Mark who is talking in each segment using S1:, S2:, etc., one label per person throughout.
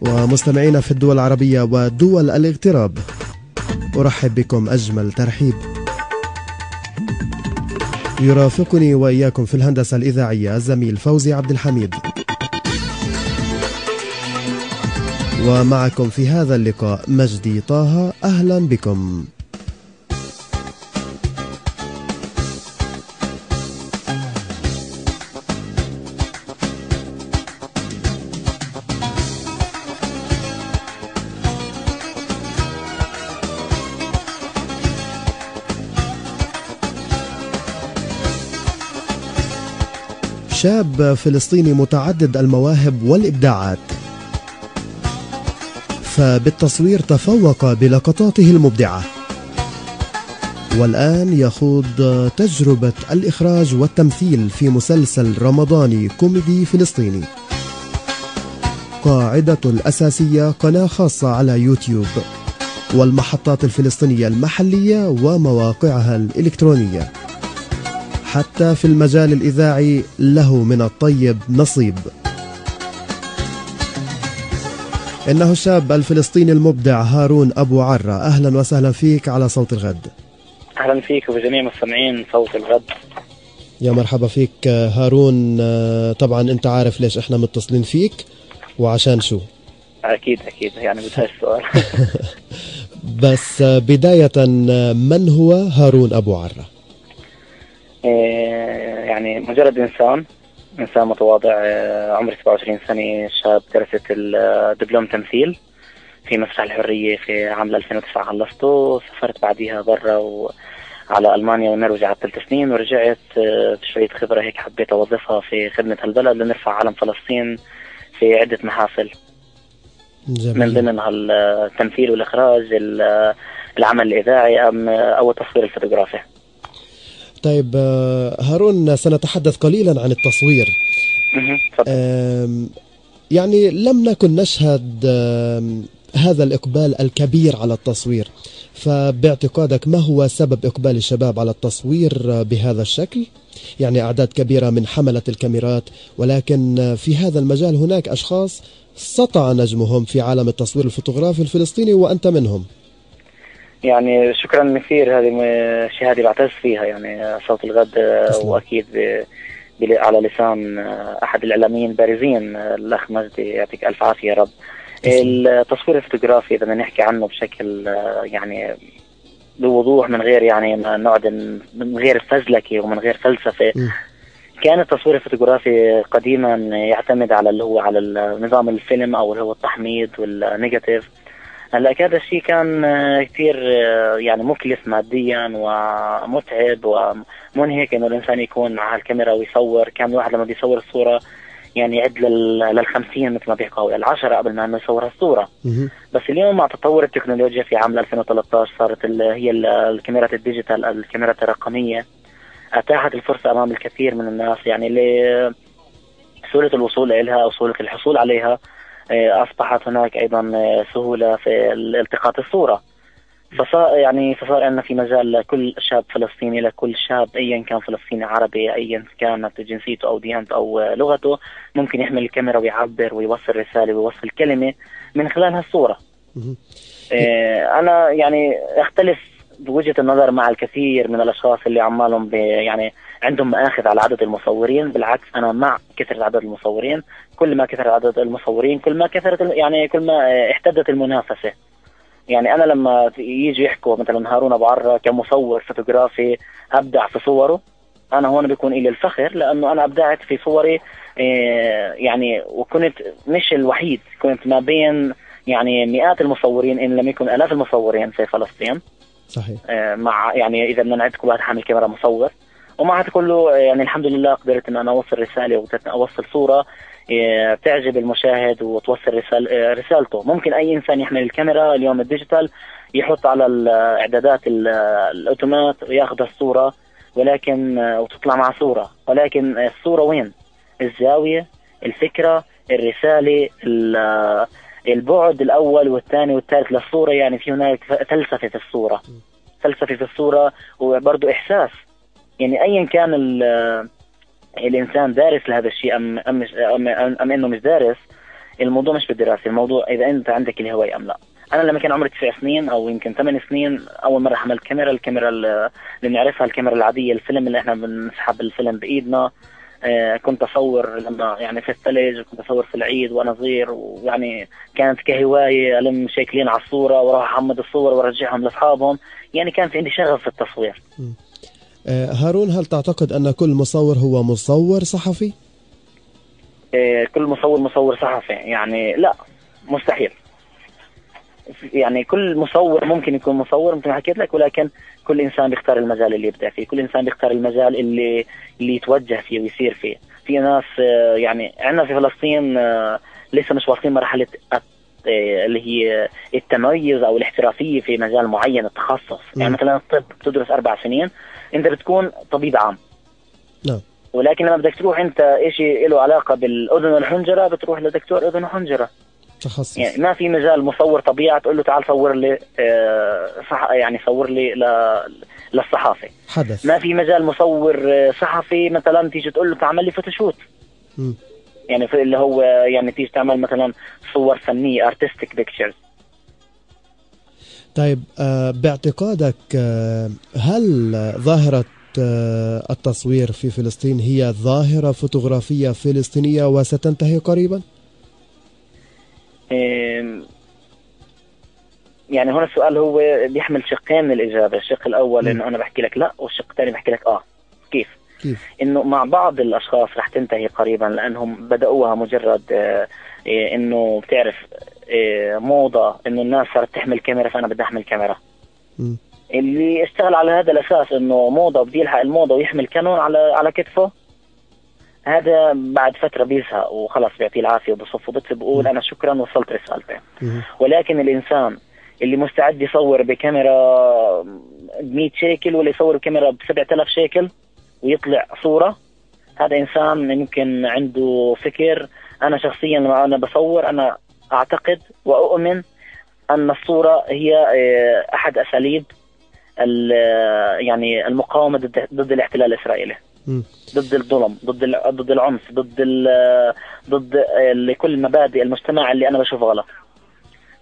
S1: ومستمعينا في الدول العربية ودول الاغتراب، أرحب بكم أجمل ترحيب. يرافقني وإياكم في الهندسة الإذاعية الزميل فوزي عبد الحميد، ومعكم في هذا اللقاء مجدي طه. أهلا بكم. شاب فلسطيني متعدد المواهب والإبداعات، فبالتصوير تفوق بلقطاته المبدعة، والآن يخوض تجربة الإخراج والتمثيل في مسلسل رمضاني كوميدي فلسطيني. قاعدته الأساسية قناة خاصة على يوتيوب والمحطات الفلسطينية المحلية ومواقعها الإلكترونية. حتى في المجال الإذاعي له من الطيب نصيب. إنه الشاب الفلسطيني المبدع هارون أبو عرة. أهلا وسهلا فيك على صوت الغد.
S2: أهلا فيك وبجميع مستمعين صوت الغد.
S1: يا مرحبا فيك هارون. طبعا أنت عارف ليش إحنا متصلين فيك وعشان شو؟
S2: أكيد يعني بدهاش سؤال.
S1: بس بداية، من هو هارون أبو عرة؟
S2: يعني مجرد إنسان متواضع، عمري 27 سنة، شاب درست الدبلوم تمثيل في مسرح الحرية في عام 2009 خلصته. سافرت بعديها برا على ألمانيا والنرويج على 3 سنين، ورجعت بشوية خبرة هيك حبيت أوظفها في خدمة هالبلد لنرفع علم فلسطين في عدة محافل. جميل. من ضمنها التمثيل والإخراج، العمل الإذاعي أو التصوير الفوتوغرافي.
S1: طيب هارون، سنتحدث قليلا عن التصوير. يعني لم نكن نشهد هذا الإقبال الكبير على التصوير، فباعتقادك ما هو سبب إقبال الشباب على التصوير بهذا الشكل؟ يعني أعداد كبيرة من حملة الكاميرات، ولكن في هذا المجال هناك أشخاص سطع نجمهم في عالم التصوير الفوتوغرافي الفلسطيني وأنت منهم.
S2: يعني شكرا كثير، هذه شهادة بعتز فيها. يعني صوت الغد واكيد على لسان احد الاعلاميين البارزين الاخ مجدي، يعطيك الف عافيه يا رب. التصوير الفوتوغرافي اذا بدنا نحكي عنه بشكل يعني بوضوح، من غير يعني ما نقعد من غير فزلكه ومن غير فلسفه. كان التصوير الفوتوغرافي قديما يعتمد على اللي هو على نظام الفيلم او اللي هو التحميض والنيجاتيف. هلا هذا الشيء كان كثير يعني مكلف ماديا ومتعب ومنهك انه الانسان يكون مع الكاميرا ويصور. كان الواحد لما بيصور الصوره يعني يعد لل50 مثل ما بيحكوا ال10 قبل ما انه يصور الصوره. بس اليوم مع تطور التكنولوجيا في عام 2013 صارت هي الكاميرات الديجيتال، الكاميرات الرقميه، اتاحت الفرصه امام الكثير من الناس يعني لسهوله الوصول اليها او سهوله الحصول عليها. أصبحت هناك أيضا سهولة في التقاط الصورة. فصار عندنا في مجال كل شاب فلسطيني، لكل شاب أيا كان فلسطيني عربي أيا كانت جنسيته أو ديانته أو لغته، ممكن يحمل الكاميرا ويعبر ويوصل رسالة ويوصل كلمة من خلال هالصورة. أنا يعني أختلف بوجهة النظر مع الكثير من الأشخاص اللي عمالهم يعني عندهم مآخذ على عدد المصورين. بالعكس أنا مع كثرة عدد المصورين. كل ما كثر عدد المصورين كل ما كثرت يعني كل ما احتدت المنافسة. يعني أنا لما يجي يحكوا مثلا هارون أبو عرة كمصور فوتوغرافي أبدع في صوره، أنا هون بيكون إلي الفخر لأنه أنا أبدعت في صوري. يعني وكنت مش الوحيد، كنت ما بين يعني مئات المصورين إن لم يكن آلاف المصورين في فلسطين.
S1: صحيح.
S2: مع يعني إذا بدنا نعد كل واحد حامل كاميرا مصور، ومع هذا كله يعني الحمد لله قدرت إن أنا أوصل رسالة وأوصل صورة تعجب المشاهد وتوصل رسالته. ممكن أي إنسان يحمل الكاميرا اليوم الديجيتال يحط على الإعدادات الأوتومات ويأخذ الصورة، ولكن وتطلع مع صورة، ولكن الصورة وين؟ الزاوية، الفكرة، الرسالة، البعد الأول والثاني والثالث للصورة. يعني في هناك فلسفة في الصورة، فلسفة في الصورة وبرضه إحساس. يعني أيا كان الإنسان دارس لهذا الشيء أم إنه مش دارس، الموضوع مش بالدراسة، الموضوع إذا أنت عندك الهواية أم لا. أنا لما كان عمري 9 سنين أو يمكن 8 سنين أول مرة حملت الكاميرا اللي بنعرفها، الكاميرا العادية، الفيلم اللي إحنا بنسحب الفيلم بإيدنا. كنت أصور لما يعني في الثلج، وكنت أصور في العيد وأنا صغير، ويعني كانت كهواية ألم شاكلين على الصورة وراح أحمد الصور وأرجعهم لأصحابهم. يعني كانت عندي شغف في التصوير.
S1: هارون، هل تعتقد أن كل مصور هو مصور صحفي؟
S2: كل مصور صحفي؟ يعني لا، مستحيل. يعني كل مصور ممكن يكون مصور مثل ما حكيت لك، ولكن كل انسان بيختار المجال اللي يبدع فيه، كل انسان بيختار المجال اللي يتوجه فيه ويصير فيه. في ناس يعني عندنا في فلسطين لسه مش واصلين مرحله اللي هي التميز او الاحترافيه في مجال معين، التخصص. يعني مثلا الطب بتدرس 4 سنين، انت بتكون طبيب عام.
S1: نعم.
S2: ولكن لما بدك تروح انت شيء له علاقه بالاذن والحنجره، بتروح لدكتور اذن وحنجره.
S1: تخصص.
S2: يعني ما في مجال مصور طبيعة تقول له تعال صور لي يعني صور لي للصحافة.
S1: حدث.
S2: ما في مجال مصور صحفي مثلا تيجي تقول له تعمل لي فوتوشوت. يعني في اللي هو يعني تيجي تعمل مثلا صور فنية artistic pictures.
S1: طيب باعتقادك هل ظاهرة التصوير في فلسطين هي ظاهرة فوتوغرافية فلسطينية وستنتهي قريبا؟
S2: يعني هنا السؤال هو بيحمل شقين من الإجابة. الشق الأول إنه أنا بحكي لك لا، والشق الثاني بحكي لك كيف؟ إنه مع بعض الأشخاص رح تنتهي قريبا، لأنهم بدأوها مجرد إنه بتعرف موضة، إنه الناس صارت تحمل كاميرا فأنا بدي أحمل كاميرا. اللي اشتغل على هذا الأساس إنه موضة بدي يلحق الموضة ويحمل كانون على كتفه، هذا بعد فترة بيزهق وخلاص بيعطيه العافية وبصف وبكتب بقول أنا شكرا وصلت رسالتي. ولكن الإنسان اللي مستعد يصور بكاميرا ب100 شيكل ولا يصور بكاميرا ب7,000 شيكل ويطلع صورة، هذا إنسان يمكن عنده فكر. أنا شخصيا لما أنا بصور أنا أعتقد وأؤمن أن الصورة هي أحد أساليب يعني المقاومة ضد الاحتلال الإسرائيلي، ضد الظلم، ضد العنف، ضد كل مبادئ المجتمع اللي أنا بشوفه غلط.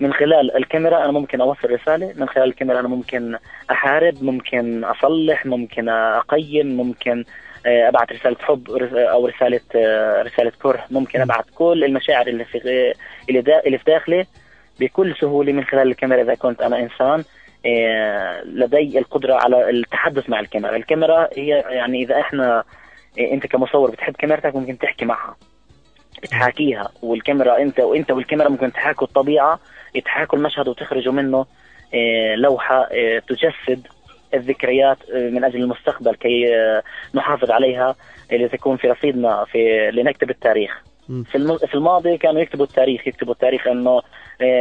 S2: من خلال الكاميرا أنا ممكن أوصل رسالة، من خلال الكاميرا أنا ممكن أحارب، ممكن أصلح، ممكن أقيم، ممكن أبعت رسالة حب أو رسالة كره، ممكن أبعت كل المشاعر اللي في داخلي بكل سهولة من خلال الكاميرا إذا كنت أنا إنسان لدي القدرة على التحدث مع الكاميرا. الكاميرا هي يعني إذا أنت كمصور بتحب كاميرتك ممكن تحكي معها، بتحاكيها، والكاميرا أنت والكاميرا ممكن تحاكوا الطبيعة، يتحاكوا المشهد وتخرجوا منه لوحة تجسد الذكريات من أجل المستقبل كي نحافظ عليها لتكون في رصيدنا لنكتب التاريخ. في الماضي كانوا يكتبوا التاريخ أنه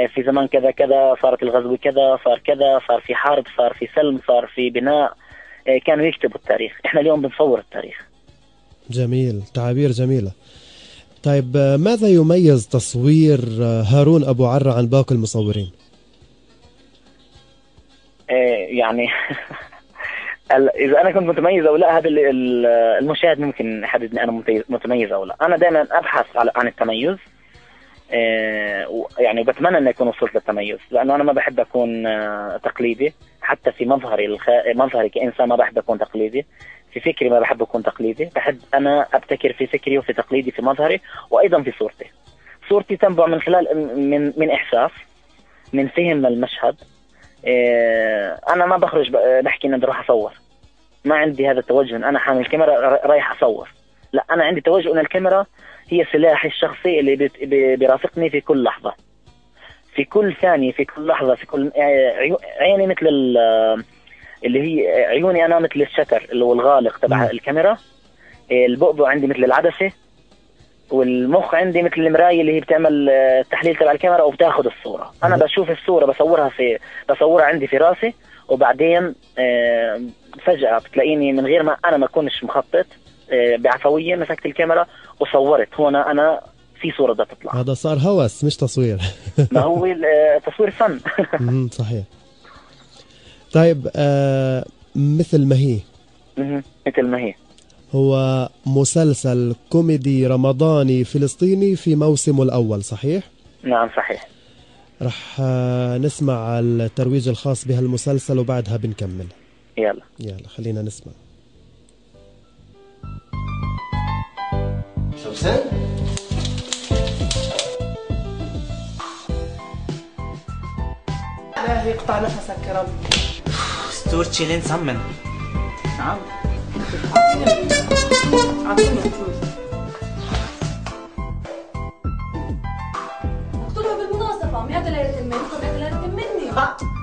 S2: في زمان كذا كذا صارت الغزو كذا، صار كذا، صار في حرب، صار في سلم، صار في بناء. كانوا يكتبوا التاريخ. إحنا اليوم بنصور التاريخ.
S1: جميل، تعابير جميلة. طيب ماذا يميز تصوير هارون أبو عرة عن باقي المصورين؟
S2: يعني إذا أنا كنت متميز أو لا، هذا المشاهد ممكن يحددني أنا متميز أو لا. أنا دائما أبحث عن التميز، يعني بتمنى أن أكون وصلت للتميز، لأنه أنا ما بحب أكون تقليدي. حتى في مظهري كإنسان ما بحب أكون تقليدي، في فكري ما بحب أكون تقليدي. بحب أنا أبتكر في فكري وفي تقليدي في مظهري وأيضا في صورتي تنبع من خلال من إحساس، من فهم المشهد. أنا ما بخرج بحكي إن بدي راح أصور، ما عندي هذا التوجه أنا حامل الكاميرا رايح أصور. لا، أنا عندي توجه أن الكاميرا هي سلاحي الشخصي اللي بيرافقني في كل لحظة، في كل ثانية، في كل لحظة، في كل عيني مثل اللي هي عيوني أنا مثل الشتر اللي هو الغالق تبع الكاميرا، البؤبؤ عندي مثل العدسة، والمخ عندي مثل المراية اللي هي بتعمل التحليل تبع الكاميرا وبتاخذ الصورة. أنا بشوف الصورة بصورها عندي في راسي، وبعدين فجأة بتلاقيني من غير ما أنا ما أكونش مخطط بعفوية مسكت الكاميرا وصورت. هنا أنا في صورة بدها تطلع.
S1: هذا صار هوس مش تصوير.
S2: ما هو تصوير فن.
S1: صحيح. طيب مثل ما هي هو مسلسل كوميدي رمضاني فلسطيني في موسمه الأول، صحيح؟
S2: نعم صحيح.
S1: رح نسمع الترويج الخاص بهالمسلسل وبعدها بنكمل. يلا خلينا نسمع.
S3: سوسن
S4: لا يقطع نفسك يا رب.
S3: ستورتشي لين صمن.
S4: نعم اعطيني فلوس.
S5: اكتبها بالمناسبة 100 ليرة منكم 100 ليرة مني.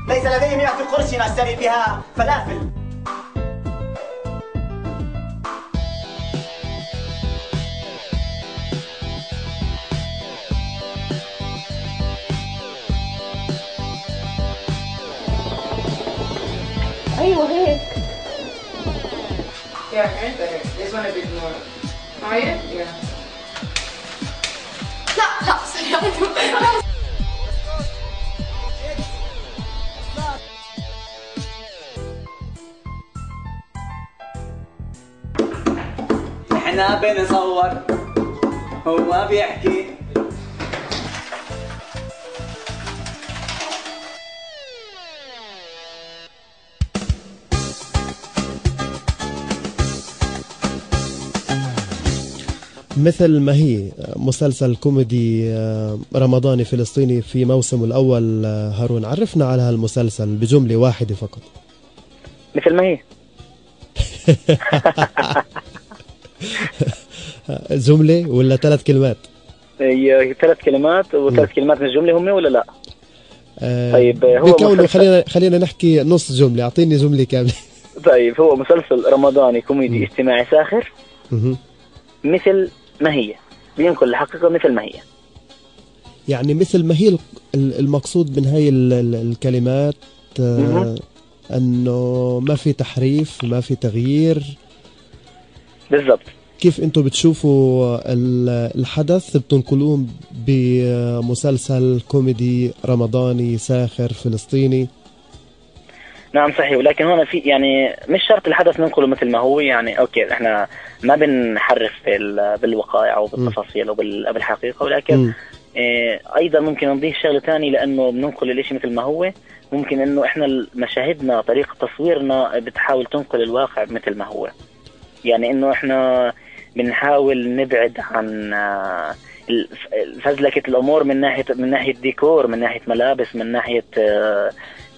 S3: ليس لدي 100 قرش اشتري بها فلافل.
S5: ايوه هيك.
S4: Yeah, right there. This one a bit more. Oh yeah? Yeah.
S5: لا سريع.
S3: احنا بنصور هو بيحكي.
S1: مثل ما هي مسلسل كوميدي رمضاني فلسطيني في موسمه الأول. هارون، عرفنا على هالمسلسل بجملة واحدة فقط.
S2: مثل ما هي.
S1: جملة ولا 3 كلمات؟
S2: هي 3 كلمات، و3 كلمات من الجملة هم ولا لا؟ طيب هو
S1: بكونه خلينا نحكي نص جملة، أعطيني جملة كاملة.
S2: طيب هو مسلسل رمضاني كوميدي اجتماعي ساخر مثل ما هي، بينقل الحقيقة مثل ما هي.
S1: يعني مثل ما هي المقصود من هاي الكلمات أنه ما في تحريف، ما في تغيير.
S2: بالضبط.
S1: كيف أنتم بتشوفوا الحدث بتنقلوه بمسلسل كوميدي رمضاني ساخر فلسطيني؟
S2: نعم صحيح، ولكن هون في يعني مش شرط الحدث ننقله مثل ما هو. يعني اوكي احنا ما بنحرف بالوقائع او بالتفاصيل او بالحقيقه، ولكن ايضا ممكن نضيف شغله ثانيه، لانه بننقل الاشي مثل ما هو. ممكن انه احنا مشاهدنا طريقه تصويرنا بتحاول تنقل الواقع مثل ما هو. يعني انه احنا بنحاول نبعد عن فزلكه الامور من ناحيه ديكور، من ناحيه ملابس، من ناحيه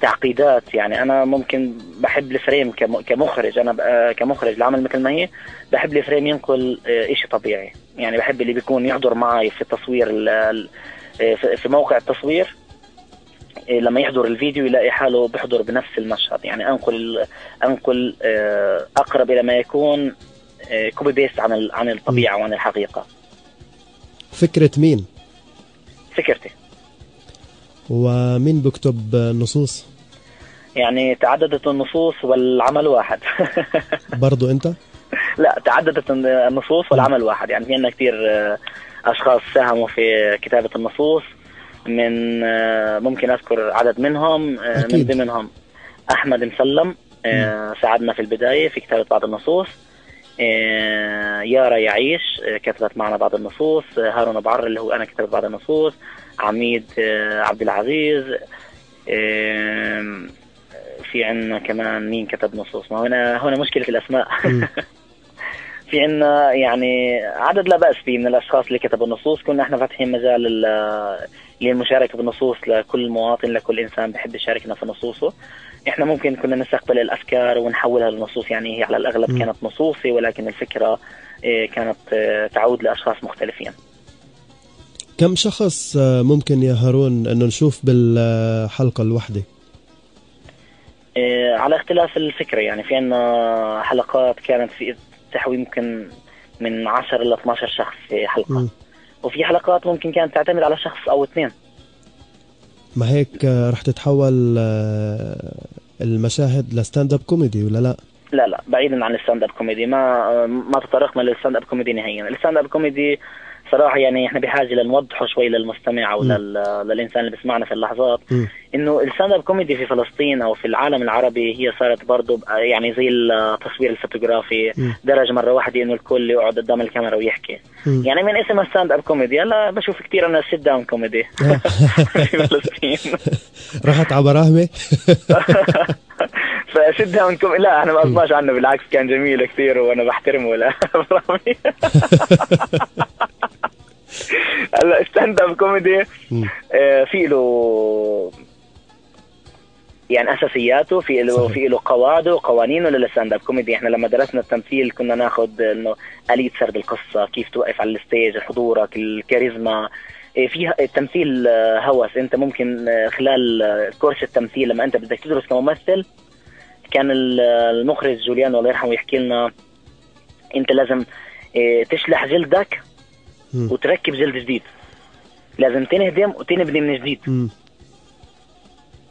S2: تعقيدات. يعني انا ممكن بحب الفريم كمخرج، انا كمخرج العمل مثل ما هي بحب الفريم ينقل اشي طبيعي. يعني بحب اللي بيكون يحضر معي في التصوير في موقع التصوير، لما يحضر الفيديو يلاقي حاله بيحضر بنفس المشهد. يعني انقل اقرب الى ما يكون كوبي بيست عن الطبيعة وعن الحقيقة.
S1: فكرة مين؟
S2: فكرتي.
S1: ومين بكتب النصوص؟
S2: يعني تعددت النصوص والعمل واحد.
S1: برضو انت؟
S2: لا، تعددت النصوص والعمل واحد. يعني في عندنا كثير اشخاص ساهموا في كتابة النصوص. من ممكن اذكر عدد منهم. من ضمنهم احمد مسلم ساعدنا في البداية في كتابة بعض النصوص. يارا يعيش كتبت معنا بعض النصوص. هارون بعر اللي هو انا كتبت بعض النصوص. عميد عبد العزيز. في عنا كمان مين كتب نصوص؟ ما هنا مشكلة الأسماء. في عنا يعني عدد لا بأس به من الأشخاص اللي كتبوا النصوص. كنا احنا فاتحين مجال للمشاركة بالنصوص لكل مواطن، لكل إنسان بحب يشاركنا في نصوصه. احنا ممكن كنا نستقبل الأفكار ونحولها لنصوص. يعني هي على الأغلب كانت نصوصي، ولكن الفكرة كانت تعود لأشخاص مختلفين.
S1: كم شخص ممكن يا هارون أنه نشوف بالحلقة الواحدة؟
S2: على اختلاف الفكرة. يعني في عنا حلقات كانت في تحوي ممكن من 10 إلى 12 شخص في حلقة. وفي حلقات ممكن كانت تعتمد على شخص أو 2.
S1: ما هيك رح تتحول المشاهد لستاند اب كوميدي ولا لا؟
S2: لا بعيدا عن الستاند اب كوميدي. ما تطرقنا للستاند اب كوميدي نهائيا. الستاند اب كوميدي صراحة يعني احنا بحاجة لنوضحه شوي للمستمع او للانسان اللي بيسمعنا في اللحظات، انه الستاند اب كوميدي في فلسطين او في العالم العربي هي صارت برضه يعني زي التصوير الفوتوغرافي، درجة مرة واحدة انه الكل يقعد قدام الكاميرا ويحكي. يعني من اسمها ستاند اب كوميدي، هلا بشوف كثير انا سيت داون كوميدي في فلسطين.
S1: رحت على براهمة؟
S2: فسيت داون كوميدي لا انا ما اصلاش عنه، بالعكس كان جميل كثير وانا بحترمه. لا هلا ستاند اب كوميدي في له يعني اساسياته، في له قواعده وقوانينه للستاند اب كوميدي. احنا لما درسنا التمثيل كنا ناخذ انه آلية سرد القصه، كيف توقف على الستيج، حضورك، الكاريزما. فيها التمثيل هوس، انت ممكن خلال كورس التمثيل لما انت بدك تدرس كممثل، كان المخرج جوليان الله يرحمه يحكي لنا انت لازم تشلح جلدك وتركب جلد جديد، لازم تنهدم وتنبني من جديد.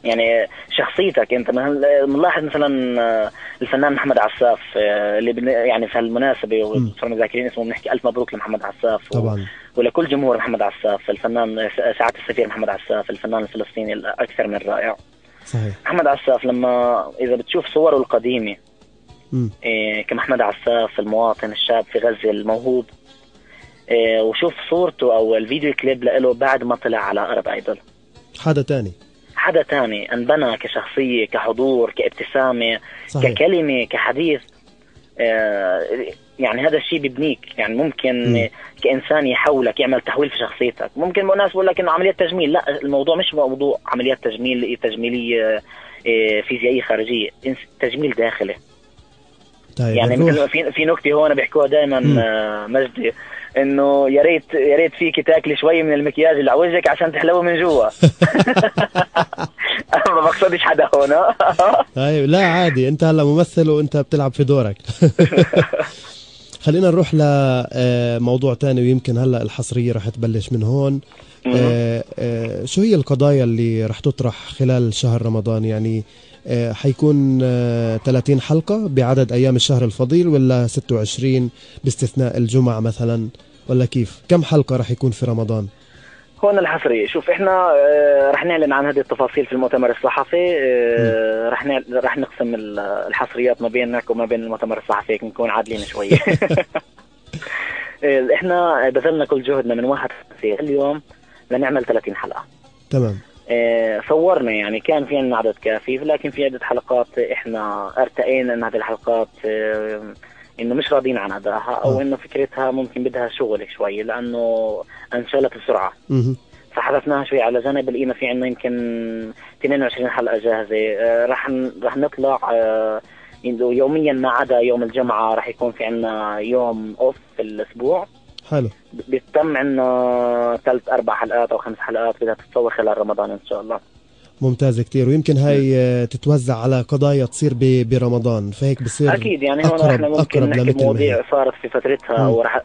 S2: يعني شخصيتك انت بنلاحظ مثلا الفنان محمد عساف اللي يعني في هالمناسبه وصرنا ذاكرين اسمه، بنحكي الف مبروك لمحمد عساف
S1: طبعا
S2: ولكل جمهور محمد عساف، الفنان سعاده السفير محمد عساف، الفنان الفلسطيني الاكثر من رائع.
S1: صحيح.
S2: محمد عساف لما اذا بتشوف صوره القديمه كمحمد عساف المواطن الشاب في غزه الموهوب، وشوف صورته او الفيديو كليب له بعد ما طلع على أرب ايدول، حدا تاني انبنى كشخصية، كحضور، كابتسامة، صحيح. ككلمة، كحديث. يعني هذا الشيء بيبنيك. يعني ممكن كإنسان يحولك، يعمل تحويل في شخصيتك. ممكن ناس بقول لك إنه عمليات تجميل، لا الموضوع مش موضوع عمليات تجميلية فيزيائية خارجية، تجميل داخلي.
S1: طيب
S2: يعني مثل في نكتة هون بيحكوها دائما مجدي، انه يا ريت فيك تاكلي شوي من المكياج اللي على وجهك عشان تحلوه من جوا. ما بقصدش حدا هون.
S1: طيب لا عادي، انت هلا ممثل وانت بتلعب في دورك. خلينا نروح لموضوع تاني، ويمكن هلا الحصرية رح تبلش من هون. شو هي القضايا اللي رح تطرح خلال شهر رمضان؟ يعني حيكون 30 حلقة بعدد أيام الشهر الفضيل، ولا 26 باستثناء الجمعة مثلا، ولا كيف؟ كم حلقة رح يكون في رمضان؟
S2: هون الحصرية، شوف احنا رح نعلن عن هذه التفاصيل في المؤتمر الصحفي. رح نقسم الحصريات ما بينك وما بين المؤتمر الصحفي، نكون عادلين شوي. احنا بذلنا كل جهدنا من 1 اليوم لنعمل 30 حلقة.
S1: تمام.
S2: صورنا يعني كان في عندنا عدد كافي، لكن في عدة حلقات احنا ارتقينا ان هذه الحلقات انه مش راضين عن ادائها، او انه فكرتها ممكن بدها شغل شوي لانه انشغلت بسرعة. فحذفناها شوي على جنب، لقينا في عندنا يمكن 22 حلقة جاهزة. رح نطلع يوميا ما عدا يوم الجمعة، رح يكون في عندنا يوم اوف في الاسبوع.
S1: حلو.
S2: بيتم عندنا 3-4 حلقات او 5 حلقات بدها تتصور خلال رمضان ان شاء الله.
S1: ممتاز كتير. ويمكن هاي تتوزع على قضايا تصير برمضان، فهيك بصير
S2: اكيد. يعني هون احنا ممكن نحكي مواضيع صارت في فترتها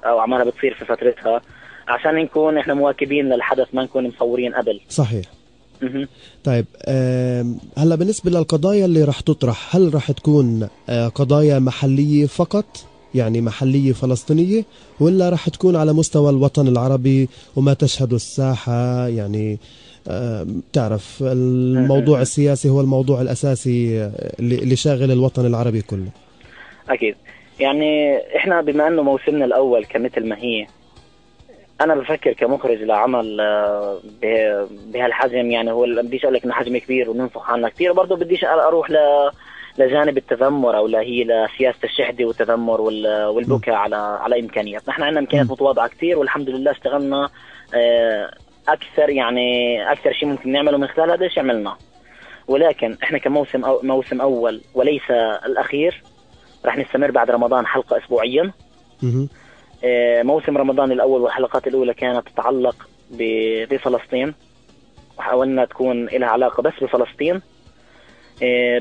S2: او عمالها بتصير في فترتها، عشان نكون احنا مواكبين للحدث، ما نكون مصورين قبل.
S1: صحيح. طيب هلا بالنسبة للقضايا اللي رح تطرح، هل رح تكون قضايا محلية فقط، يعني محلية فلسطينية، ولا رح تكون على مستوى الوطن العربي وما تشهد الساحة؟ يعني تعرف الموضوع السياسي هو الموضوع الأساسي اللي شاغل الوطن العربي كله.
S2: أكيد. يعني إحنا بما أنه موسمنا الأول كمثل ما هي، أنا بفكر كمخرج لعمل بهالحجم، يعني هو بديش أقول لك إنه حجم كبير وننفخ عنه كثير، برضه بديش أروح لجانب التذمر او هي لسياسه الشحذ والتذمر والبكاء على امكانيات. نحن عندنا امكانيات متواضعه كثير، والحمد لله اشتغلنا اكثر شيء ممكن نعمله من خلال هذا الشيء عملناه. ولكن احنا كموسم موسم اول وليس الاخير، راح نستمر بعد رمضان حلقه اسبوعيا. موسم رمضان الاول والحلقات الاولى كانت تتعلق بفلسطين، وحاولنا تكون لها علاقه بس بفلسطين.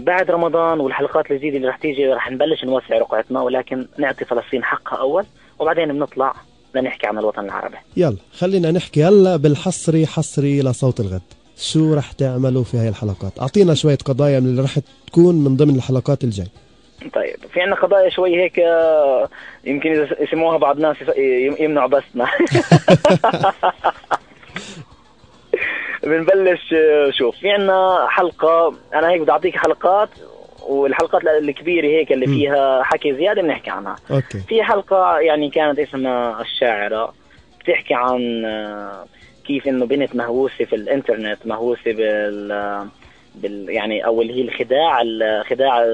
S2: بعد رمضان والحلقات الجديدة اللي رح تيجي رح نبلش نوسع رقعتنا، ولكن نعطي فلسطين حقها أول، وبعدين بنطلع لنحكي عن الوطن العربي.
S1: يلا خلينا نحكي هلا حصري لصوت الغد. شو رح تعملوا في هاي الحلقات؟ أعطينا شوية قضايا من اللي رح تكون من ضمن الحلقات الجاي.
S2: طيب في عنا قضايا شوي هيك يمكن يسموها بعض الناس يمنعوا بسنا. بنبلش. شوف في عنا حلقة، أنا هيك بدي أعطيك حلقات، والحلقات الكبيرة هيك اللي فيها حكي زيادة بنحكي عنها.
S1: أوكي.
S2: في حلقة يعني كانت اسمها الشاعرة، بتحكي عن كيف إنه بنت مهووسة في الإنترنت، مهووسة يعني أو اللي هي خداع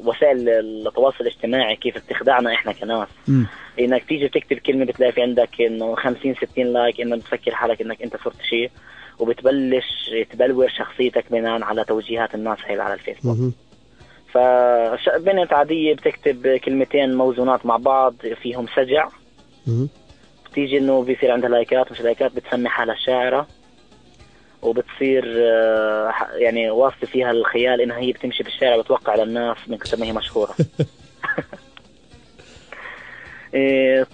S2: وسائل التواصل الاجتماعي، كيف بتخدعنا إحنا كناس. إنك تيجي تكتب كلمة بتلاقي في عندك إنه 50-60 لايك، إنه بتفكر حالك إنك أنت صرت شيء، وبتبلش تبلور شخصيتك بناء على توجيهات الناس هي على الفيسبوك. فبنت عادية بتكتب كلمتين موزونات مع بعض فيهم سجع، بتيجي إنه بيصير عندها لايكات، مش لايكات، بتسمي حالها الشاعرة، وبتصير يعني واصفة فيها الخيال إنها هي بتمشي بالشارع بتوقع للناس من كثر ما هي مشهورة.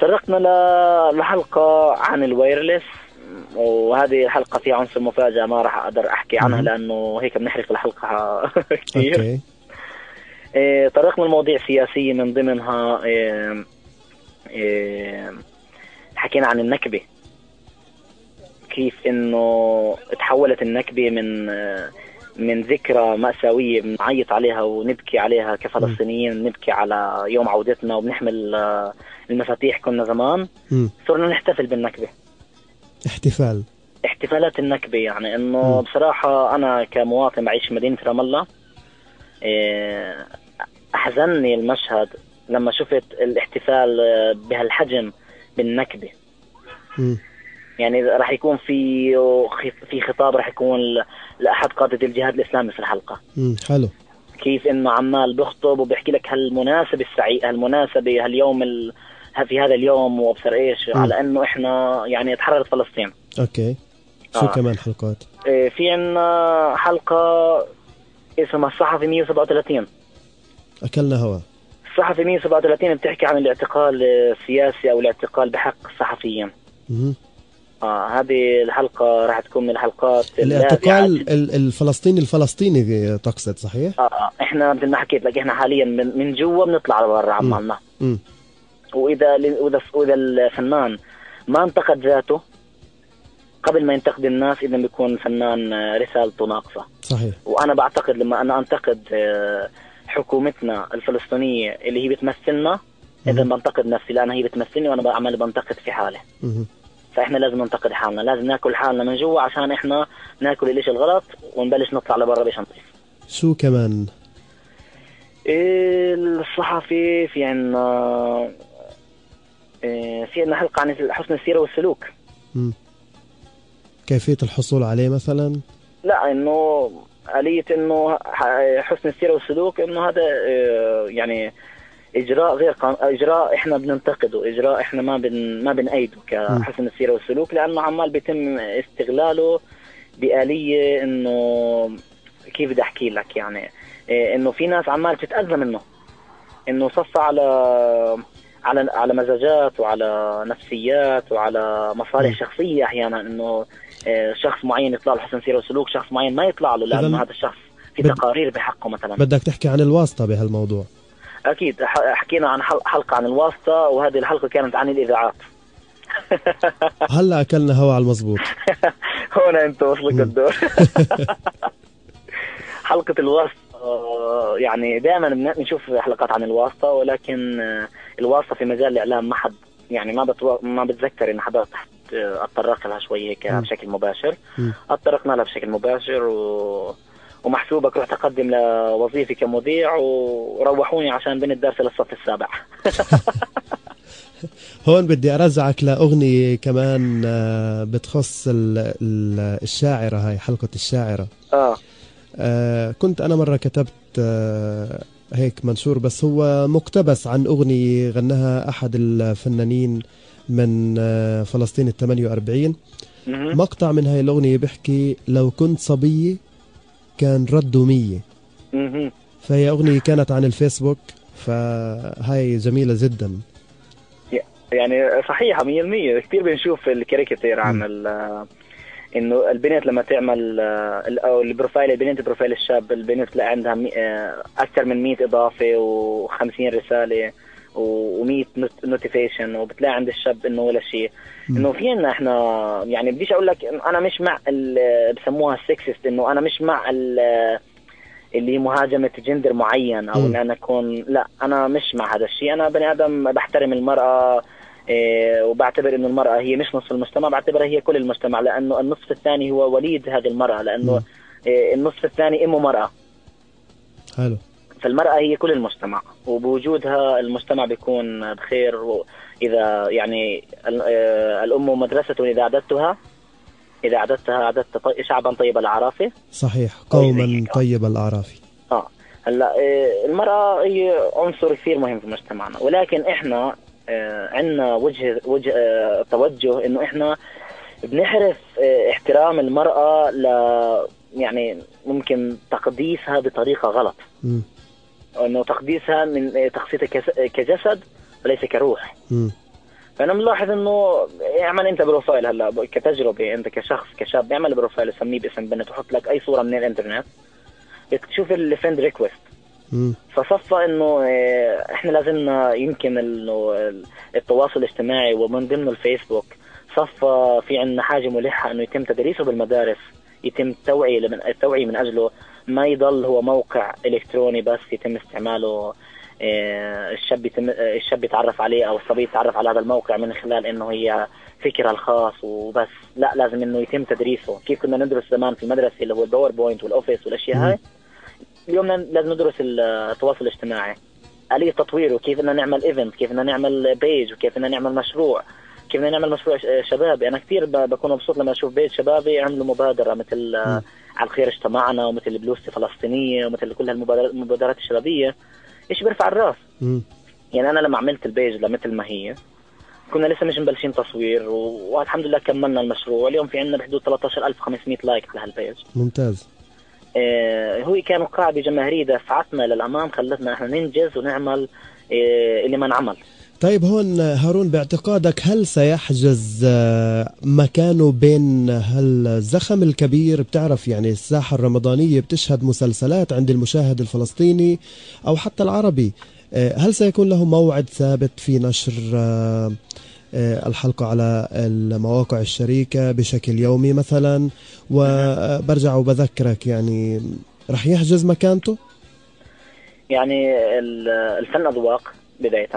S2: طرقنا لحلقة عن الوايرلس، وهذه الحلقة فيها عنصر مفاجأة ما راح أقدر أحكي عنها لأنه هيك بنحرق الحلقة كثير. طرقنا المواضيع سياسية من ضمنها حكينا عن النكبة، كيف إنه تحولت النكبة من ذكرى مأساوية بنعيط عليها ونبكي عليها كفلسطينيين، نبكي على يوم عودتنا وبنحمل المفاتيح كنا زمان، صرنا نحتفل بالنكبة. احتفالات النكبة، يعني إنه بصراحة أنا كمواطن بعيش في مدينة رام الله أحزنني المشهد لما شفت الاحتفال بهالحجم بالنكبة. يعني راح يكون في خطاب راح يكون لأحد قادة الجهاد الإسلامي في الحلقة.
S1: حلو.
S2: كيف إنه عمال بخطب وبيحكي لك هالمناسبة السعيدة، هالمناسبة هاليوم في هذا اليوم وابصر إيش على إنه إحنا يعني تحررت فلسطين.
S1: أوكي. شو كمان حلقات؟
S2: في عنا حلقة اسمها الصحفي 137.
S1: أكلنا هوا.
S2: الصحفي 137 بتحكي عن الاعتقال السياسي أو الاعتقال بحق الصحفيين. هذه الحلقة راح تكون من الحلقات
S1: الاعتقال الفلسطيني تقصد صحيح؟
S2: احنا مثل ما حكيت لك احنا حاليا من جوا بنطلع لبرا عمالنا. واذا الفنان ما انتقد ذاته قبل ما ينتقد الناس، اذا بيكون فنان رسالته ناقصة.
S1: صحيح.
S2: وانا بعتقد لما انا انتقد حكومتنا الفلسطينية اللي هي بتمثلنا، اذا بنتقد نفسي لأنها هي بتمثلني وانا بعمل بنتقد في حالي. فاحنا لازم ننتقد حالنا، لازم ناكل حالنا من جوا عشان احنا ناكل الاشي الغلط ونبلش نطلع لبرا باش نطيف.
S1: شو كمان؟
S2: الصحفي في عنا حلقة عن حسن السيرة والسلوك.
S1: كيفية الحصول عليه مثلا؟
S2: لا، انه آلية انه حسن السيرة والسلوك، انه هذا يعني اجراء غير اجراء احنا بننتقده، اجراء احنا ما بنأيده كحسن السيرة والسلوك، لانه عمال بيتم استغلاله بآلية انه كيف بدي احكي لك، يعني انه في ناس عمال تتأذى منه، انه صفى على مزاجات وعلى نفسيات وعلى مصالح شخصية احيانا، انه شخص معين يطلع له حسن سيرة وسلوك، شخص معين ما يطلع له لانه هذا الشخص في تقارير بحقه مثلا.
S1: بدك تحكي عن الواسطة بهالموضوع؟
S2: أكيد حكينا عن حلقة عن الواسطة، وهذه الحلقة كانت عن الإذاعات.
S1: هلا أكلنا هوا على المضبوط.
S2: هنا أنت وصلك الدور. حلقة الواسطة يعني دائما بنشوف حلقات عن الواسطة، ولكن الواسطة في مجال الإعلام ما حد يعني ما بتذكر إن حدا أتطرق لها شوي هيك بشكل مباشر. أتطرقنا لها بشكل مباشر ومحسوبك رح تقدم لوظيفة كمذيع وروحوني عشان بنت دارسة للصف السابع.
S1: هون بدي أرجعك لأغنية كمان بتخص الشاعرة، هاي حلقة الشاعرة. كنت أنا مرة كتبت هيك منشور، بس هو مقتبس عن أغنية غناها أحد الفنانين من فلسطين 48. مقطع من هاي الأغنية بيحكي لو كنت صبية كان ردوا 100. فهي أغنية كانت عن الفيسبوك، فهاي جميلة جدا.
S2: يعني صحيحة 100%. كتير بنشوف الكاريكاتير عن انه البنت لما تعمل او البروفايل البنت بروفايل الشاب، البنت تلاقي عندها اكثر من 100 اضافه و50 رساله و100 نوتيفيشن، وبتلاقي عند الشاب انه ولا شيء. انه فينا احنا يعني بديش اقول لك انا مش مع بسموها السكسست، انه انا مش مع اللي مهاجمه جندر معين او ان انا اكون، لا انا مش مع هذا الشيء. انا بني ادم بحترم المراه، وبعتبر انه المراه هي مش نصف المجتمع، بعتبرها هي كل المجتمع، لانه النصف الثاني هو وليد هذه المراه، لانه النصف الثاني امه مراه.
S1: حلو.
S2: فالمرأة هي كل المجتمع، وبوجودها المجتمع بيكون بخير. إذا يعني الأم مدرسة إذا أعددتها شعبا طيب الأعراف.
S1: صحيح، قوما طيب الأعراف.
S2: هلا المرأة هي عنصر كثير مهم في مجتمعنا، ولكن إحنا عندنا وجه توجه إنه إحنا بنحرف احترام المرأة يعني ممكن تقديسها بطريقة غلط. انه تقديسها من تقديسها كجسد وليس كروح. فانا ملاحظ انه اعمل انت بروفايل هلا كتجربه، انت كشخص كشاب اعمل بروفايل سميه باسم بنت وحط لك اي صوره من الانترنت بتشوف الفريند ريكويست. فصفى انه احنا لازمنا يمكن انه التواصل الاجتماعي ومن ضمن الفيسبوك صفى في عندنا حاجه ملحه انه يتم تدريسه بالمدارس، يتم التوعية من أجله، ما يضل هو موقع إلكتروني بس يتم استعماله الشاب يتعرف عليه أو الصبي يتعرف على هذا الموقع من خلال إنه هي فكرها الخاص وبس. لا، لازم إنه يتم تدريسه كيف كنا ندرس زمان في المدرسة اللي هو الباوربوينت والأوفيس والأشياء هاي. اليوم لازم ندرس التواصل الاجتماعي، آلية تطويره، كيف بدنا نعمل ايفنت، كيف بدنا نعمل بيج، وكيف بدنا نعمل مشروع، كيف بدنا نعمل مشروع شبابي. انا كثير بكون مبسوط لما اشوف بيج شبابي يعملوا مبادره مثل على الخير اجتمعنا، ومثل بلوسة فلسطينيه، ومثل كل المبادرات الشبابيه. ايش بيرفع الراس. يعني انا لما عملت البيج لمثل ما هي كنا لسه مش مبلشين تصوير، والحمد لله كملنا المشروع. اليوم في عندنا بحدود 13500 لايك على هالبيج.
S1: ممتاز.
S2: هو كانوا قاعدة جماهيرية دفعتنا للأمام، خلتنا احنا ننجز ونعمل اللي ما نعمل.
S1: طيب هون هارون، باعتقادك هل سيحجز مكانه بين هالزخم الكبير؟ بتعرف يعني الساحة الرمضانية بتشهد مسلسلات عند المشاهد الفلسطيني أو حتى العربي، هل سيكون له موعد ثابت في نشر الحلقة على المواقع الشريكة بشكل يومي مثلا؟ وبرجع وبذكرك يعني رح يحجز مكانته؟
S2: يعني الفن أذواق بداية،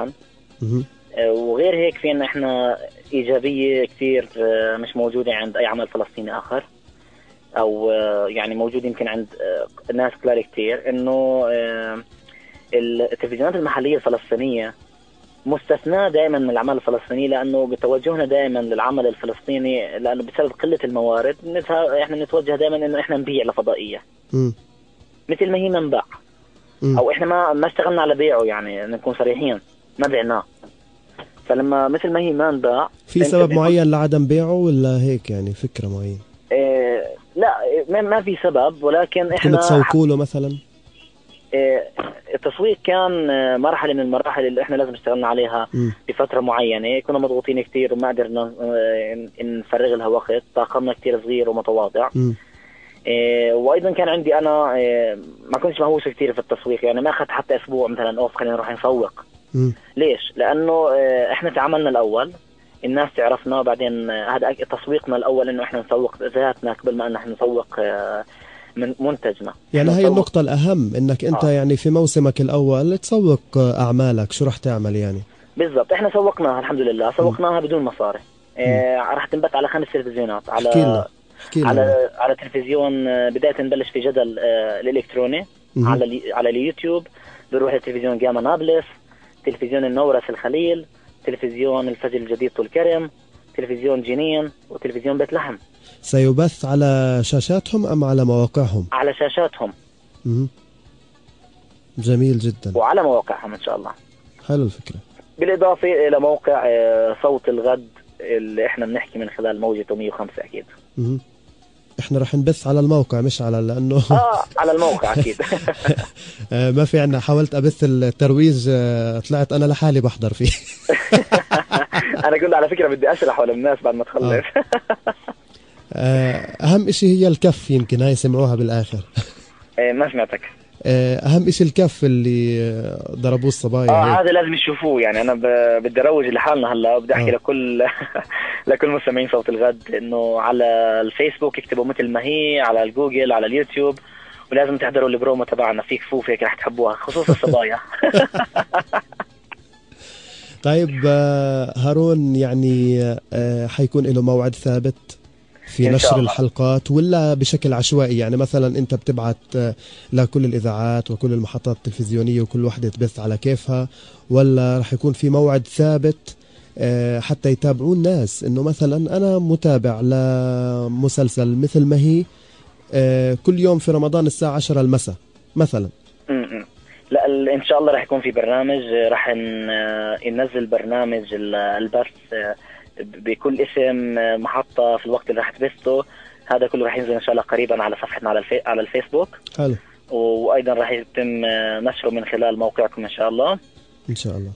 S2: وغير هيك في عنا احنا إيجابية كثير مش موجودة عند أي عمل فلسطيني آخر، أو يعني موجود يمكن عند ناس كثير، إنه التلفزيونات المحلية الفلسطينية مستثناء دائما من الأعمال الفلسطينية، لأنه بتوجهنا دائما للعمل الفلسطيني، لأنه بسبب قلة الموارد احنا نتوجه دائما إنه احنا نبيع لفضائية مثل ما هي منباع، أو احنا ما اشتغلنا على بيعه، يعني نكون صريحين ما بعناه. فلما مثل ما هي ما نباع،
S1: في سبب معين لعدم بيعه ولا هيك يعني فكرة معينة؟
S2: لا ما في سبب، ولكن احنا
S1: تسوقوا له مثلا.
S2: التسويق كان مرحلة من المراحل اللي احنا لازم اشتغلنا عليها بفترة معينة. كنا مضغوطين كتير وما قدرنا نفرغ لها وقت، طاقمنا كتير صغير ومتواضع. وايضا كان عندي انا ما كنتش مهووس كتير في التسويق، يعني ما اخذت حتى اسبوع مثلا اوف خلينا نروح نسوق. ليش؟ لانه احنا تعاملنا الاول، الناس تعرفنا، بعدين هذا تسويقنا الاول انه احنا نسوق ذاتنا قبل ما احنا نسوق من منتجنا.
S1: يعني هاي النقطة الأهم، إنك أنت يعني في موسمك الأول تسوق أعمالك. شو رح تعمل يعني؟
S2: بالضبط. إحنا سوقناها الحمد لله، سوقناها بدون مصاري. رح تنبث على 5 تلفزيونات، على تلفزيون بداية نبلش في جدل الإلكتروني، على اليوتيوب، بروح لتلفزيون جاما نابلس، تلفزيون النورس الخليل، تلفزيون الفجر الجديد طول كرم، تلفزيون جنين، وتلفزيون بيت لحم.
S1: سيبث على شاشاتهم أم على مواقعهم؟
S2: على شاشاتهم.
S1: جميل جدا.
S2: وعلى مواقعهم إن شاء الله.
S1: حلو الفكرة.
S2: بالإضافة إلى موقع صوت الغد اللي إحنا بنحكي من خلال موجة 105 أكيد.
S1: إحنا رح نبث على الموقع مش على لأنه
S2: على الموقع أكيد.
S1: ما في عنا. حاولت أبث الترويج، طلعت أنا لحالي بحضر فيه.
S2: أنا كنت على فكرة بدي أشرح للناس بعد ما تخلص.
S1: أهم إشي هي الكف، يمكن هاي سمعوها بالآخر.
S2: ما سمعتك.
S1: أهم إشي الكف اللي ضربوه الصبايا.
S2: هذا لازم يشوفوه. يعني أنا بدي أروج لحالنا هلا، بدي أحكي لكل لكل مستمعين صوت الغد إنه على الفيسبوك اكتبوا مثل ما هي، على الجوجل، على اليوتيوب، ولازم تحضروا البرومو تبعنا في كفوف هيك رح تحبوها، خصوصا الصبايا.
S1: طيب هارون، يعني حيكون له موعد ثابت في نشر الحلقات ولا بشكل عشوائي؟ يعني مثلا انت بتبعت لكل الاذاعات وكل المحطات التلفزيونيه وكل وحده تبث على كيفها، ولا رح يكون في موعد ثابت حتى يتابعون الناس انه مثلا انا متابع لمسلسل مثل ما هي كل يوم في رمضان الساعه 10 المساء مثلا؟
S2: لا، ان شاء الله رح يكون في برنامج، رح ننزل برنامج البث بكل اسم محطة في الوقت اللي رح تبثه. هذا كله رح ينزل ان شاء الله قريبا على صفحتنا على الفيسبوك.
S1: حلو.
S2: وايضا رح يتم نشره من خلال موقعكم ان شاء الله.
S1: ان شاء الله.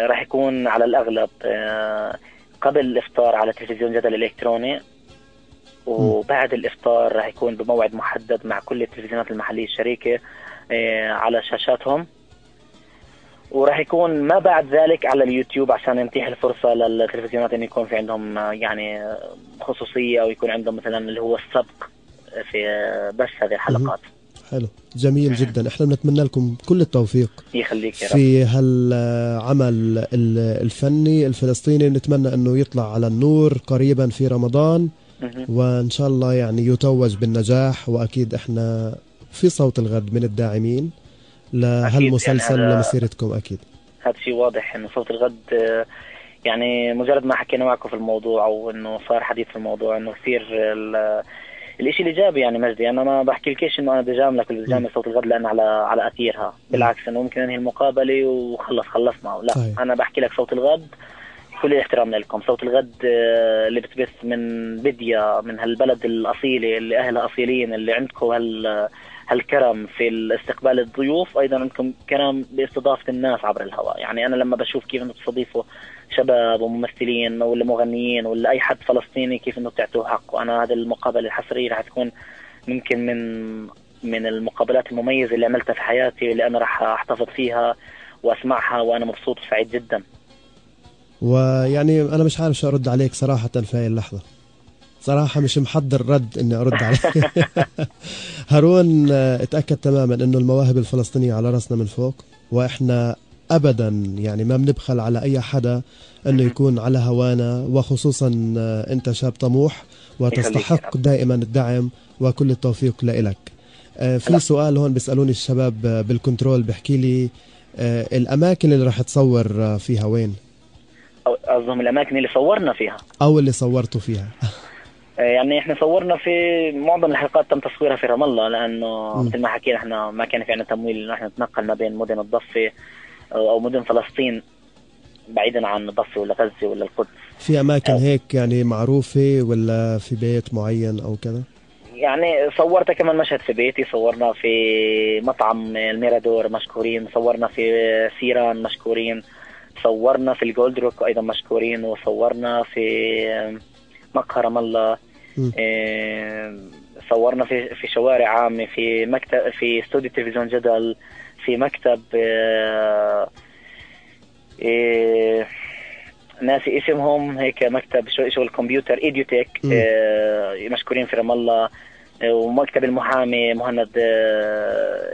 S2: رح يكون على الاغلب قبل الافطار على تلفزيون جدل الالكتروني، وبعد الافطار رح يكون بموعد محدد مع كل التلفزيونات المحلية الشريكة على شاشاتهم، وراح يكون ما بعد ذلك على اليوتيوب عشان نتيح الفرصة للتلفزيونات ان يكون في عندهم يعني خصوصية، او يكون عندهم مثلا اللي هو السبق في بث هذه الحلقات.
S1: حلو، جميل جدا. احنا بنتمنى لكم كل التوفيق
S2: يخليك يا رب
S1: في هالعمل الفني الفلسطيني. بنتمنى انه يطلع على النور قريبا في رمضان، وان شاء الله يعني يتوج بالنجاح. واكيد احنا في صوت الغد من الداعمين لهالمسلسل يعني ولمسيرتكم. أكيد
S2: هذا شيء واضح إنه صوت الغد يعني مجرد ما حكينا معكم في الموضوع أو إنه صار حديث في الموضوع إنه كثير الإشي الإيجابي. يعني مجدي أنا ما بحكي لكيش إنه أنا بدي جاملك ولا بدي جامل صوت الغد لأن على أثيرها، بالعكس إنه ممكن أنهي المقابلة وخلصنا. لا صحيح. أنا بحكي لك صوت الغد كل الاحترام لكم. صوت الغد اللي بتبث من بدية، من هالبلد الأصيلة اللي أهلها أصيلين، اللي عندكم هالكرم في استقبال الضيوف، ايضا عندكم كرم باستضافه الناس عبر الهواء. يعني انا لما بشوف كيف انه تستضيفوا شباب وممثلين ولا مغنيين ولا اي حد فلسطيني كيف انه بتعطوه حقه، انا هذه المقابله الحصريه رح تكون ممكن من المقابلات المميزه اللي عملتها في حياتي، اللي انا رح احتفظ فيها واسمعها وانا مبسوط وسعيد جدا.
S1: ويعني انا مش عارف شو ارد عليك صراحه في هاي اللحظه، صراحة مش محضر رد اني ارد عليك. هارون، اتأكد تماما انه المواهب الفلسطينية على رأسنا من فوق، واحنا ابدا يعني ما بنبخل على اي حدا انه يكون على هوانا، وخصوصا انت شاب طموح وتستحق دائما الدعم وكل التوفيق لإلك. في سؤال هون بيسألوني الشباب بالكنترول، بحكي لي الاماكن اللي راح تصور فيها وين؟
S2: قصدهم الاماكن اللي صورنا فيها
S1: او اللي صورتوا فيها؟
S2: يعني احنا صورنا في معظم الحلقات تم تصويرها في رام الله، لانه مثل ما حكينا احنا ما كان في عندنا تمويل انه احنا نتنقل ما بين مدن الضفه او مدن فلسطين بعيدا عن الضفه ولا غزه ولا القدس. في
S1: اماكن هيك يعني معروفه ولا في بيت معين او كذا؟
S2: يعني صورتها كمان مشهد في بيتي، صورنا في مطعم الميرادور مشكورين، صورنا في سيران مشكورين، صورنا في الجولد روك ايضا مشكورين، وصورنا في مقهى رام الله، صورنا في شوارع عامة، في مكتب، في استوديو تلفزيون جدل، في مكتب ناسي اسمهم هيك، مكتب شغل كمبيوتر ايديوتك مشكورين في رام الله، ومكتب المحامي مهند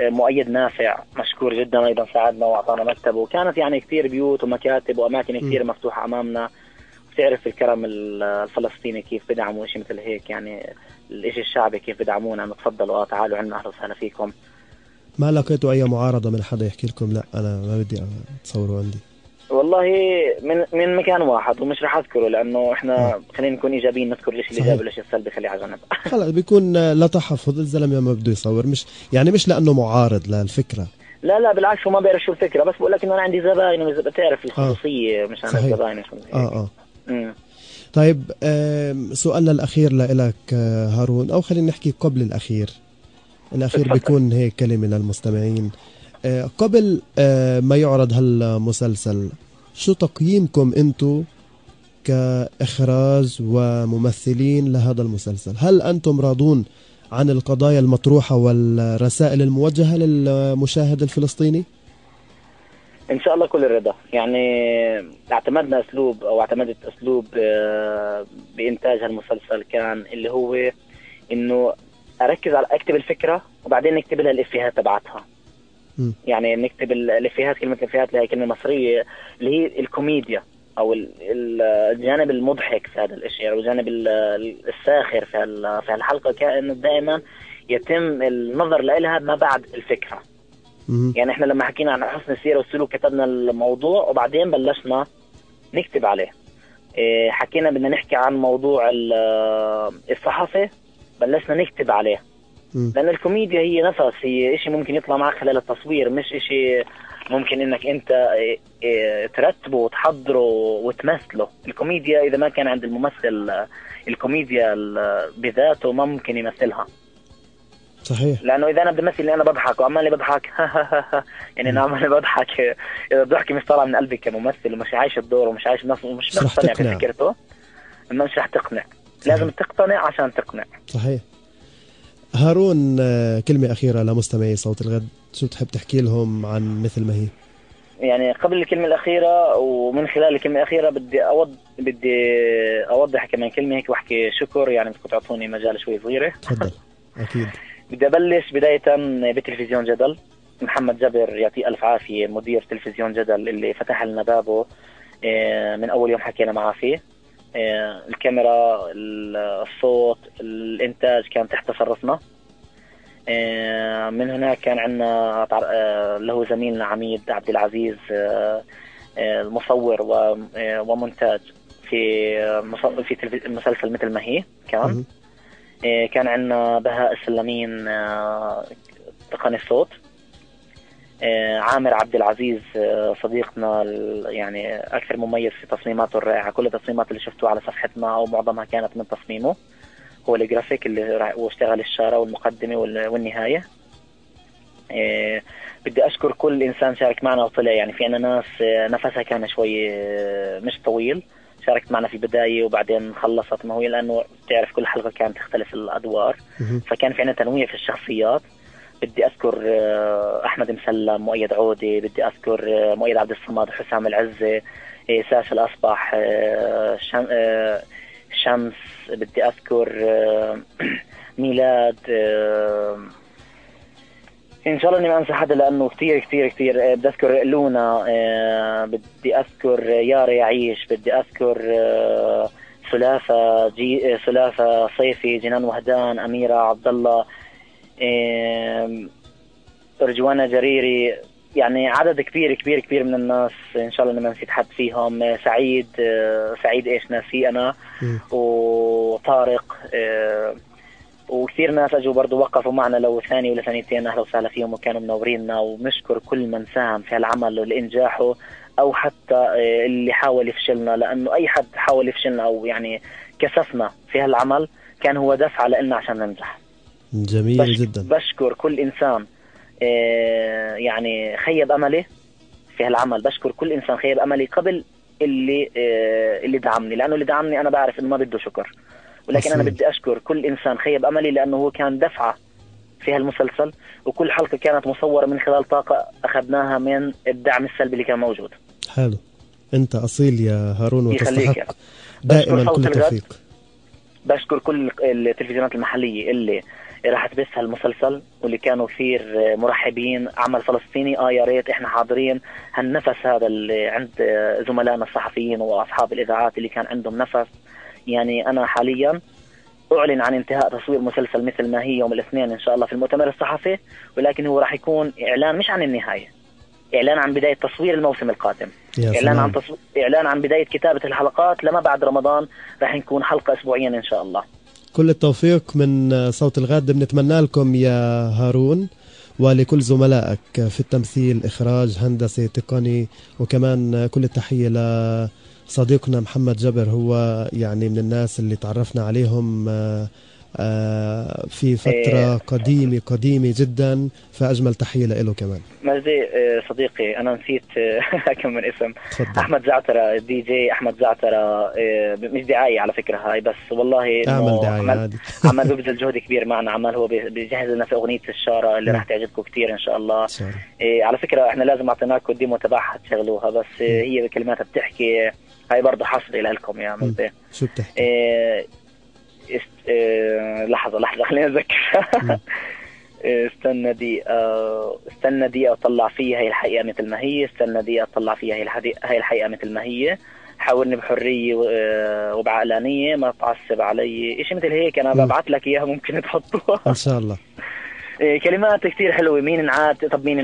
S2: مؤيد نافع مشكور جدا ايضا ساعدنا واعطانا مكتب. وكانت يعني كثير بيوت ومكاتب واماكن كثير مفتوحة امامنا. بتعرف الكرم الفلسطيني كيف بدعموا شيء مثل هيك، يعني الاشي الشعبي كيف بدعمونا، نتفضلوا تعالوا عنا اهلا وسهلا فيكم.
S1: ما لقيتوا اي معارضة من حدا يحكي لكم لا انا ما بدي تصوروا عندي؟
S2: والله من مكان واحد ومش رح اذكره، لانه احنا خلينا نكون ايجابيين، نذكر الشيء الايجابي والشيء السلبي خليه على جنب.
S1: خلص بيكون لا تحفظ، الزلمه ما بده يصور، مش يعني مش لانه معارض للفكره،
S2: لا بالعكس هو ما بيعرف شو الفكره، بس بقول لك انه انا عندي زباين بتعرف الخصوصيه مش انا الزباين شو.
S1: طيب سؤالنا الاخير لك هارون، او خلينا نحكي قبل الاخير بيكون هيك كلمه للمستمعين. قبل ما يعرض هالمسلسل، شو تقييمكم انتو إخراج وممثلين لهذا المسلسل، هل أنتم راضون عن القضايا المطروحة والرسائل الموجهة للمشاهد الفلسطيني؟
S2: ان شاء الله كل الرضا. يعني اعتمدت اسلوب بانتاج هالمسلسل كان اللي هو انه اركز على اكتب الفكره وبعدين نكتب لها الافيهات تبعتها. يعني نكتب الافيهات، كلمه الافيهات اللي هي كلمه مصريه اللي هي الكوميديا او الجانب المضحك في هذا الاشي او الجانب الساخر في هالحلقه، كان دائما يتم النظر لها ما بعد الفكره. يعني احنا لما حكينا عن حسن السيرة والسلوك كتبنا الموضوع وبعدين بلشنا نكتب عليه. حكينا بدنا نحكي عن موضوع الصحفي، بلشنا نكتب عليه. لأن الكوميديا هي نفس، هي إشي ممكن يطلع معك خلال التصوير، مش إشي ممكن إنك أنت ترتبه وتحضره وتمثله. الكوميديا إذا ما كان عند الممثل الكوميديا بذاته ما ممكن يمثلها.
S1: صحيح.
S2: لانه اذا انا بدي امثل اني انا بضحك وعمالي بضحك يعني انا عمالي بضحك، اذا الضحكه مش طالعه من قلبي كممثل ومش عايش الدور ومش عايش نفسه ومش مقتنع بفكرته، مش رح تقنع. لازم تقتنع عشان تقنع.
S1: صحيح. هارون، كلمه اخيره لمستمعي صوت الغد، شو بتحب تحكي لهم عن مثل ما هي؟
S2: يعني قبل الكلمه الاخيره ومن خلال الكلمه الاخيره بدي اوضح كمان كلمه هيك واحكي شكر. يعني بدكم تعطوني مجال شوي صغيره.
S1: تفضل. اكيد.
S2: بدي أبلش بداية بتلفزيون جدل. محمد جبر يعطيه ألف عافية، مدير تلفزيون جدل اللي فتح لنا بابه من أول يوم حكينا معاه فيه. الكاميرا، الصوت، الإنتاج كان تحت تصرفنا. من هناك كان عندنا له زميلنا عميد عبد العزيز المصور ومونتاج في مسلسل مثل ما هي كان عندنا بهاء السلمين تقني الصوت. عامر عبد العزيز صديقنا يعني أكثر مميز في تصميماته الرائعة. كل التصميمات اللي شفتوها على صفحتنا أو معظمها كانت من تصميمه. هو الجرافيك اللي واشتغل الشارة والمقدمة والنهاية. بدي أشكر كل إنسان شارك معنا وطلع. يعني في عنا ناس نفسها كان شوي مش طويل، شاركت معنا في البداية وبعدين خلصت. ما هو لأنه تعرف كل حلقة كانت تختلف الأدوار، فكان في عنا تنويع في الشخصيات. بدي أذكر أحمد مسلم، مؤيد عودي، بدي أذكر مؤيد عبد الصمد، حسام العزة، ساس الأصبح، شمس. بدي أذكر ميلاد. إن شاء الله إني ما أنسى حدا لأنه كتير كتير كتير. بدي أذكر لونا، بدي أذكر يارا يعيش، بدي أذكر سلافة صيفي، جنان وهدان، أميرة عبد الله، رجوانا جريري. يعني عدد كبير كبير كبير من الناس. إن شاء الله إني ما نسيت حد فيهم. سعيد إيش ناسي أنا، وطارق، وكثير ناس اجوا برضو وقفوا معنا لو ثانية ولا ثانيتين. اهلا وسهلا فيهم وكانوا منوريننا. ونشكر كل من ساهم في هالعمل لإنجاحه او حتى اللي حاول يفشلنا، لانه اي حد حاول يفشلنا او يعني كسفنا في هالعمل كان هو دفعة لنا عشان ننجح.
S1: جميل جدا.
S2: بشكر كل انسان يعني خيب املي في هالعمل. بشكر كل انسان خيب املي قبل اللي دعمني، لانه اللي دعمني انا بعرف انه ما بده شكر، ولكن أنا بدي أشكر كل إنسان خيب أملي لأنه هو كان دفعة في هالمسلسل. وكل حلقة كانت مصورة من خلال طاقة أخذناها من الدعم السلبي اللي كان موجود.
S1: حلو. أنت أصيل يا هارون وتستحق دائما كل التوفيق.
S2: بشكر كل التلفزيونات المحلية اللي راح تبث هالمسلسل واللي كانوا كثير مرحبين. عمل فلسطيني يا ريت إحنا حاضرين هالنفس هذا اللي عند زملائنا الصحفيين وأصحاب الإذاعات اللي كان عندهم نفس. يعني أنا حاليا أعلن عن انتهاء تصوير مسلسل مثل ما هي يوم الاثنين إن شاء الله في المؤتمر الصحفي، ولكن هو راح يكون إعلان مش عن النهاية، إعلان عن بداية تصوير الموسم القادم، إعلان عن بداية كتابة الحلقات لما بعد رمضان. راح نكون حلقة أسبوعيا إن شاء الله.
S1: كل التوفيق من صوت الغد بنتمنى لكم يا هارون ولكل زملائك في التمثيل، إخراج، هندسة، تقني، وكمان كل التحية صديقنا محمد جبر. هو يعني من الناس اللي تعرفنا عليهم في فترة قديمة جدا، فأجمل تحية له كمان.
S2: مجدي صديقي، أنا نسيت كم من اسم.
S1: تفضل.
S2: أحمد زعترة، دي جي أحمد زعترة. مش دعاية على فكرة هاي، بس والله
S1: أعمل دعاية عادي.
S2: عمل ببذل جهد كبير معنا. عمل هو بيجهز لنا في أغنية الشارة اللي راح تعجبكم كتير إن شاء الله. على فكرة إحنا لازم أعطيناكم ديمو تبعها تشغلوها، بس هي بكلماتها بتحكي. هاي برضه حصري لكم يا مجدي.
S1: شو بتحكي؟
S2: لحظة خليني أذكر. استنى دقيقة أطلع فيها هي الحقيقة مثل ما هي. استنى دقيقة أطلع فيها هي الحقيقة مثل ما هي. حاولني بحرية وبعقلانية، ما تعصب علي، إشي مثل هيك. أنا ببعث لك إياها ممكن تحطوها
S1: إن شاء الله.
S2: كلمات كتير حلوة. مين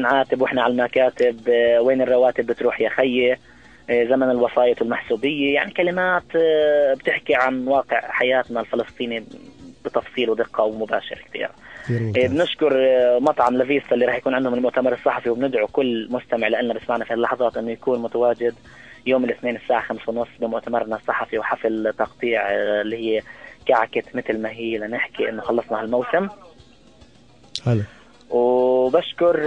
S2: نعاتب وإحنا على المكاتب؟ وين الرواتب بتروح يا خيي؟ زمن الوسايط والمحسوبية. يعني كلمات بتحكي عن واقع حياتنا الفلسطيني بتفصيل ودقة ومباشر كتير. بنشكر مطعم لافيستا اللي راح يكون عندهم المؤتمر الصحفي، وبندعو كل مستمع لنا بسمعنا في اللحظات انه يكون متواجد يوم الاثنين الساعة 5:30 بمؤتمرنا الصحفي وحفل تقطيع اللي هي كعكة مثل ما هي، لنحكي انه خلصنا هالموسم.
S1: حلو.
S2: وبشكر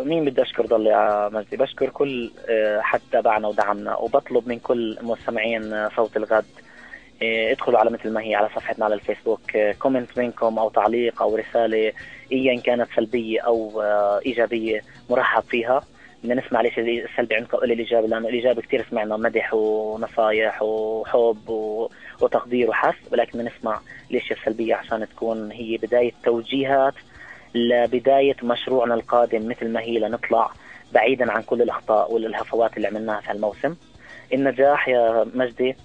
S2: مين بدي اشكر؟ ضل يا مجدي، بشكر كل حد تابعنا ودعمنا، وبطلب من كل مستمعين صوت الغد ادخلوا على مثل ما هي على صفحتنا على الفيسبوك، كومنت منكم او تعليق او رسالة ايا كانت سلبية او ايجابية مرحب فيها. بدنا نسمع ليش السلبي عندكم قبل الايجابي، لانه الايجابي كتير سمعنا مدح ونصايح وحب وتقدير وحس، ولكن بدنا نسمع ليش السلبية عشان تكون هي بداية توجيهات لبداية مشروعنا القادم مثل ما هي، لنطلع بعيدا عن كل الأخطاء والهفوات اللي عملناها في الموسم. النجاح يا مجدي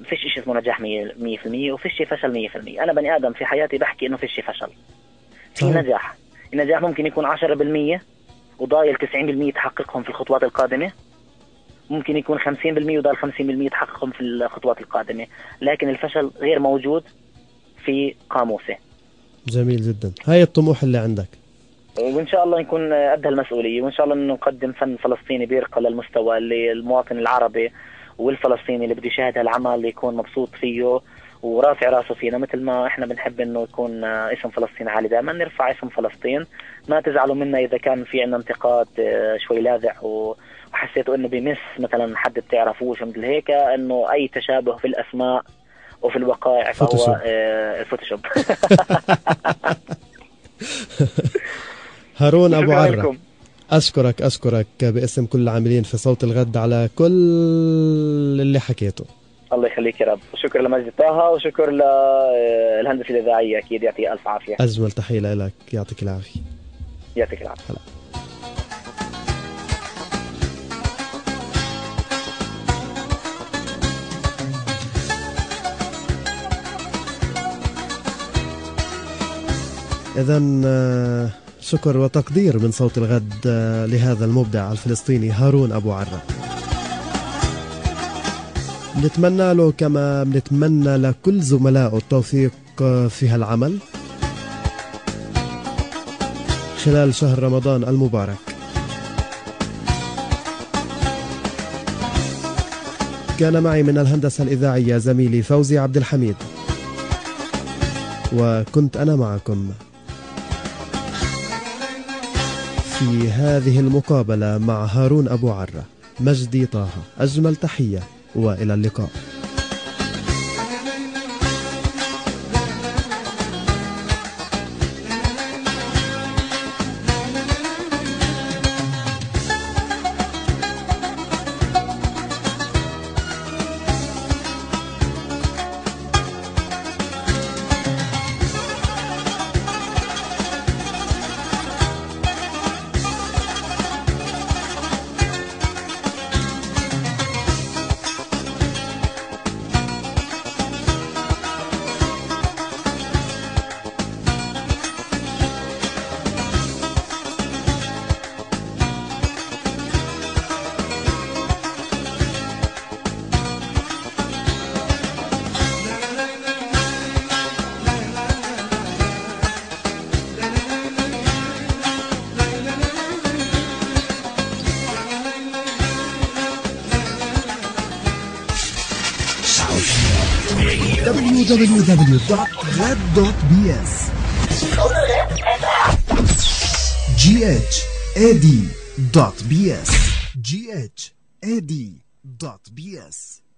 S2: فيش شيء اسمه نجاح 100%، وفيش شيء فشل 100%. أنا بني آدم في حياتي بحكي إنه فيش شيء فشل، في نجاح. النجاح ممكن يكون 10% وضايل 90% تحققهم في الخطوات القادمة، ممكن يكون 50% وضايل 50% تحققهم في الخطوات القادمة، لكن الفشل غير موجود في قاموسه.
S1: جميل جدا، هاي الطموح اللي عندك،
S2: وإن شاء الله نكون قد هالمسؤولية، وإن شاء الله نقدم فن فلسطيني بيرقى للمستوى اللي المواطن العربي والفلسطيني اللي بده يشاهد هالعمل يكون مبسوط فيه ورافع راسه فينا، مثل ما احنا بنحب انه يكون اسم فلسطين عالي. دائما نرفع اسم فلسطين. ما تزعلوا منا اذا كان في عندنا انتقاد شوي لاذع وحسيتوا انه بمس مثلا حد بتعرفوش مثل هيك، انه اي تشابه في الاسماء وفي الوقائع فهو الفوتوشوب.
S1: هارون أبو عرة، أشكرك باسم كل العاملين في صوت الغد على كل اللي حكيته. الله
S2: يخليك يا رب، وشكر لمجد طه، وشكر للهندسة الإذاعية، أكيد يعطيه ألف عافية.
S1: أجمل تحية لك، يعطيك العافية.
S2: يعطيك العافية.
S1: إذن شكر وتقدير من صوت الغد لهذا المبدع الفلسطيني هارون أبو عرة. نتمنى له كما بنتمنى لكل زملائه التوفيق في هالعمل خلال شهر رمضان المبارك. كان معي من الهندسة الإذاعية زميلي فوزي عبد الحميد، وكنت أنا معكم في هذه المقابلة مع هارون أبو عرة. مجدي طه، أجمل تحية وإلى اللقاء.
S6: www.red.bs GHAD.bs GHAD.bs